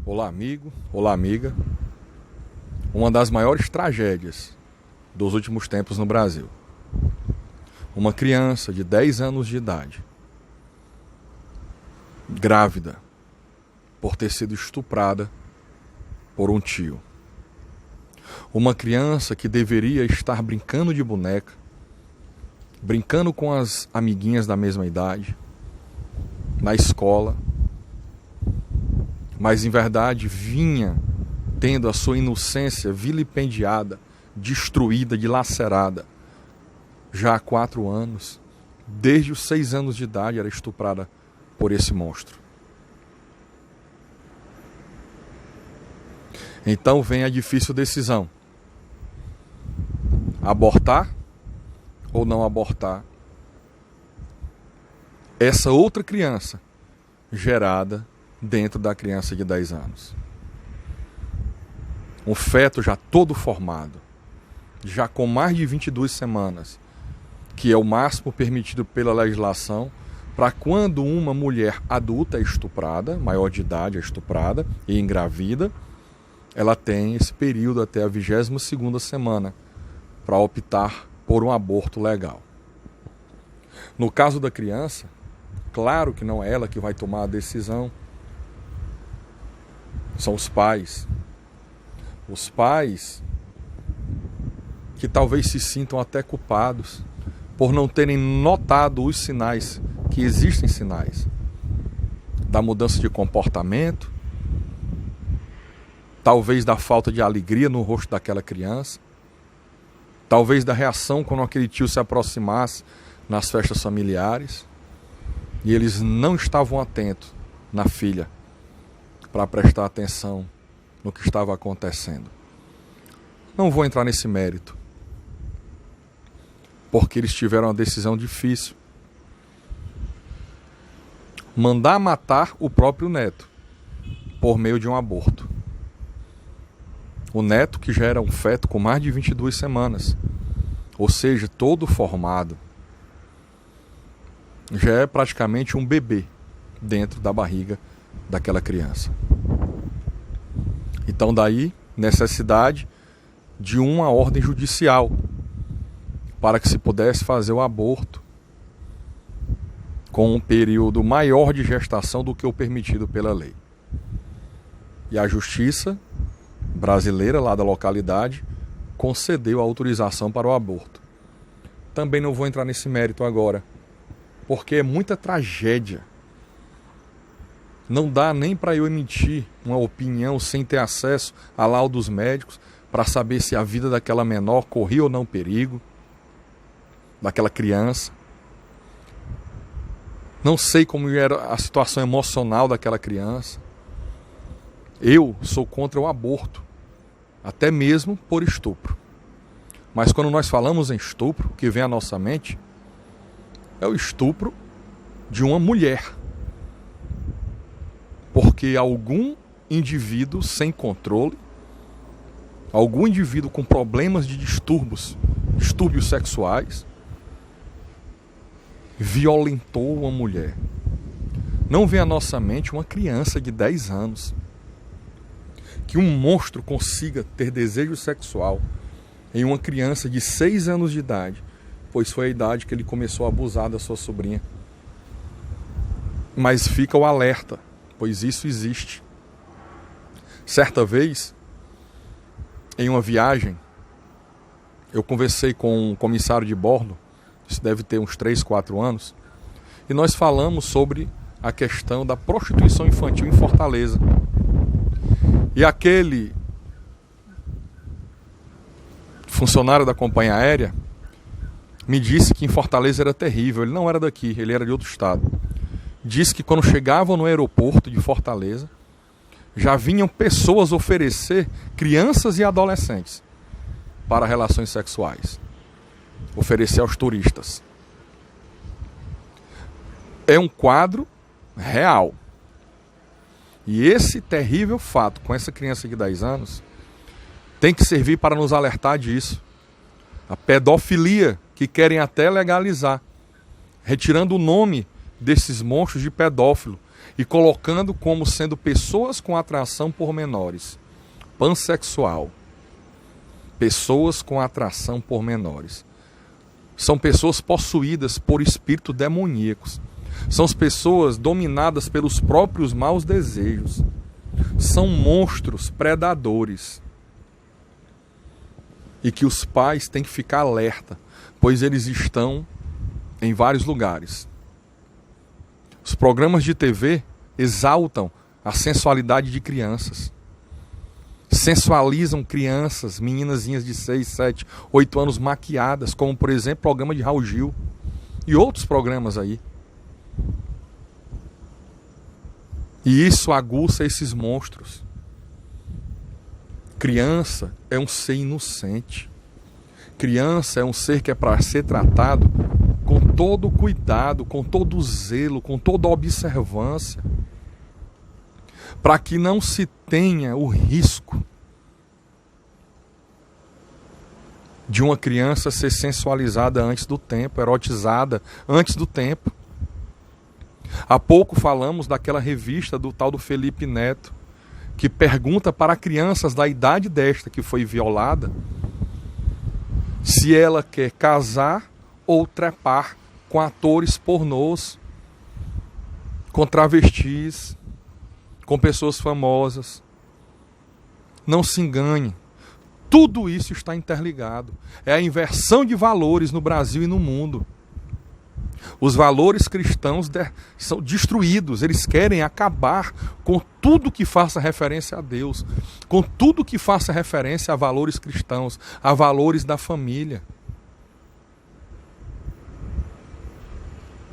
Olá, amigo, olá, amiga. Uma das maiores tragédias dos últimos tempos no Brasil. Uma criança de 10 anos de idade, grávida, por ter sido estuprada por um tio. Uma criança que deveria estar brincando de boneca, brincando com as amiguinhas da mesma idade, na escola, mas em verdade vinha tendo a sua inocência vilipendiada, destruída, dilacerada, já há 4 anos, desde os 6 anos de idade era estuprada por esse monstro. Então vem a difícil decisão: abortar ou não abortar essa outra criança gerada dentro da criança de 10 anos. Um feto já todo formado, já com mais de 22 semanas, que é o máximo permitido pela legislação para quando uma mulher adulta é estuprada, maior de idade é estuprada e engravida, ela tem esse período até a 22ª semana para optar por um aborto legal. No caso da criança, claro que não é ela que vai tomar a decisão, são os pais. Os pais que talvez se sintam até culpados por não terem notado os sinais, que existem sinais da mudança de comportamento, talvez da falta de alegria no rosto daquela criança, talvez da reação quando aquele tio se aproximasse nas festas familiares, e eles não estavam atentos na filha para prestar atenção no que estava acontecendo. Não vou entrar nesse mérito, porque eles tiveram uma decisão difícil. Mandar matar o próprio neto por meio de um aborto. O neto que já era um feto com mais de 22 semanas, ou seja, todo formado, já é praticamente um bebê dentro da barriga daquela criança. Então daí, necessidade de uma ordem judicial para que se pudesse fazer o aborto com um período maior de gestação do que o permitido pela lei. E a justiça brasileira lá da localidade concedeu a autorização para o aborto. Também não vou entrar nesse mérito agora, porque é muita tragédia. Não dá nem para eu emitir uma opinião sem ter acesso a laudos médicos para saber se a vida daquela menor corria ou não perigo, daquela criança. Não sei como era a situação emocional daquela criança. Eu sou contra o aborto, até mesmo por estupro. Mas quando nós falamos em estupro, o que vem à nossa mente é o estupro de uma mulher. Porque algum indivíduo sem controle, algum indivíduo com problemas de distúrbios sexuais, violentou uma mulher. Não vem à nossa mente uma criança de 10 anos. Que um monstro consiga ter desejo sexual em uma criança de 6 anos de idade, pois foi a idade que ele começou a abusar da sua sobrinha. Mas fica o alerta, pois isso existe. Certa vez, em uma viagem, eu conversei com um comissário de bordo, isso deve ter uns 3, 4 anos, e nós falamos sobre a questão da prostituição infantil em Fortaleza. E aquele funcionário da companhia aérea me disse que em Fortaleza era terrível. Ele não era daqui, ele era de outro estado. Disse que quando chegavam no aeroporto de Fortaleza, já vinham pessoas oferecer crianças e adolescentes para relações sexuais. Oferecer aos turistas. É um quadro real. E esse terrível fato com essa criança de 10 anos tem que servir para nos alertar disso. A pedofilia que querem até legalizar, retirando o nome desses monstros de pedófilo e colocando como sendo pessoas com atração por menores. Pansexual. Pessoas com atração por menores. São pessoas possuídas por espíritos demoníacos. São as pessoas dominadas pelos próprios maus desejos. São monstros predadores. E que os pais têm que ficar alerta, pois eles estão em vários lugares. Os programas de TV exaltam a sensualidade de crianças. Sensualizam crianças, meninazinhas de 6, 7, 8 anos maquiadas, como por exemplo o programa de Raul Gil e outros programas aí. E isso aguça esses monstros. Criança é um ser inocente. Criança é um ser que é para ser tratado com todo cuidado, com todo zelo, com toda observância, para que não se tenha o risco de uma criança ser sensualizada antes do tempo, erotizada antes do tempo. Há pouco falamos daquela revista do tal do Felipe Neto, que pergunta para crianças da idade desta que foi violada se ela quer casar ou trepar com atores pornôs, com travestis, com pessoas famosas. Não se engane, tudo isso está interligado. É a inversão de valores no Brasil e no mundo. Os valores cristãos são destruídos. Eles querem acabar com tudo que faça referência a Deus, com tudo que faça referência a valores cristãos, a valores da família.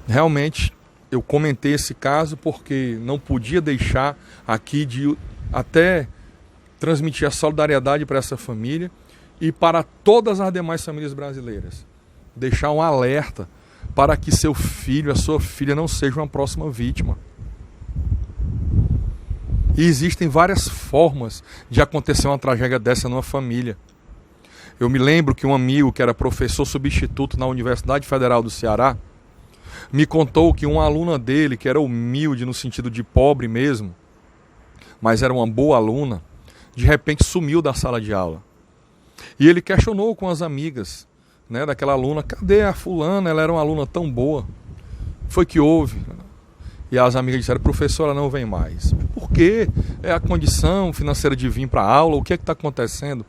Realmente, eu comentei esse caso porque não podia deixar aqui de até transmitir a solidariedade para essa família e para todas as demais famílias brasileiras. Deixar um alerta para que seu filho, a sua filha não seja uma próxima vítima. E existem várias formas de acontecer uma tragédia dessa numa família. Eu me lembro que um amigo que era professor substituto na Universidade Federal do Ceará me contou que uma aluna dele, que era humilde no sentido de pobre mesmo, mas era uma boa aluna, de repente sumiu da sala de aula. E ele questionou com as amigas, né, daquela aluna: cadê a fulana? Ela era uma aluna tão boa. Foi que houve? E as amigas disseram: professor, ela não vem mais. Por quê? É a condição financeira de vir para a aula? O que é que está acontecendo?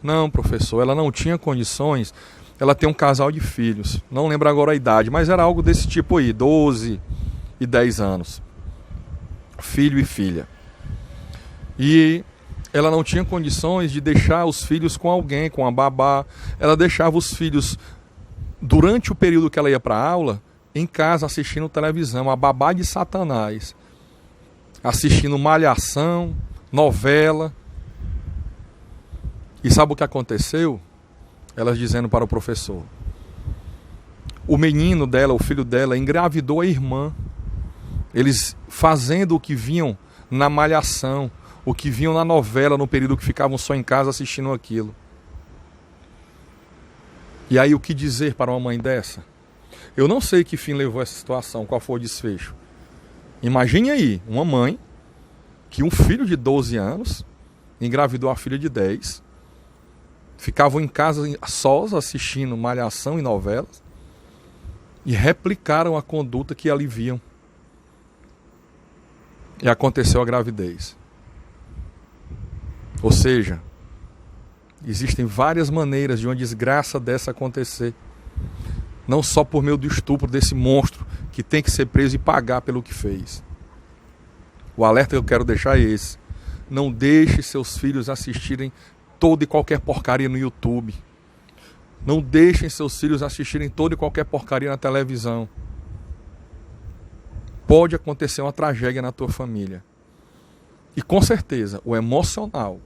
Não, professor, ela não tinha condições. Ela tem um casal de filhos. Não lembro agora a idade, mas era algo desse tipo aí, 12 e 10 anos. Filho e filha. E ela não tinha condições de deixar os filhos com alguém, com a babá. Ela deixava os filhos, durante o período que ela ia para a aula, em casa assistindo televisão, a babá de Satanás. Assistindo malhação, novela. E sabe o que aconteceu? Elas dizendo para o professor: o menino dela, o filho dela, engravidou a irmã. Eles fazendo o que viam na malhação, o que viam na novela, no período que ficavam só em casa assistindo aquilo. E aí o que dizer para uma mãe dessa? Eu não sei que fim levou essa situação, qual foi o desfecho. Imagine aí, uma mãe que um filho de 12 anos engravidou a filha de 10, ficavam em casa sós assistindo malhação e novelas e replicaram a conduta que ali viam. E aconteceu a gravidez. Ou seja, existem várias maneiras de uma desgraça dessa acontecer. Não só por meio do estupro desse monstro que tem que ser preso e pagar pelo que fez. O alerta que eu quero deixar é esse: não deixe seus filhos assistirem toda e qualquer porcaria no YouTube. Não deixem seus filhos assistirem toda e qualquer porcaria na televisão. Pode acontecer uma tragédia na tua família. E com certeza, o emocional,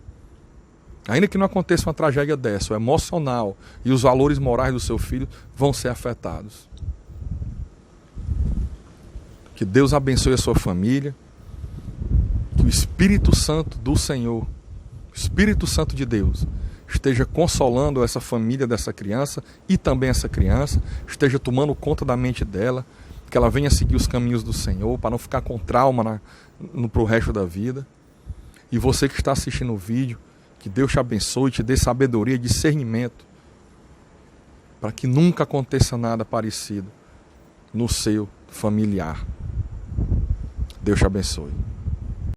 ainda que não aconteça uma tragédia dessa, o emocional e os valores morais do seu filho vão ser afetados. Que Deus abençoe a sua família. Que o Espírito Santo do Senhor, o Espírito Santo de Deus, esteja consolando essa família dessa criança e também essa criança, esteja tomando conta da mente dela, que ela venha seguir os caminhos do Senhor, para não ficar com trauma pro resto da vida. E você que está assistindo o vídeo, que Deus te abençoe, te dê sabedoria e discernimento, para que nunca aconteça nada parecido no seu familiar. Deus te abençoe.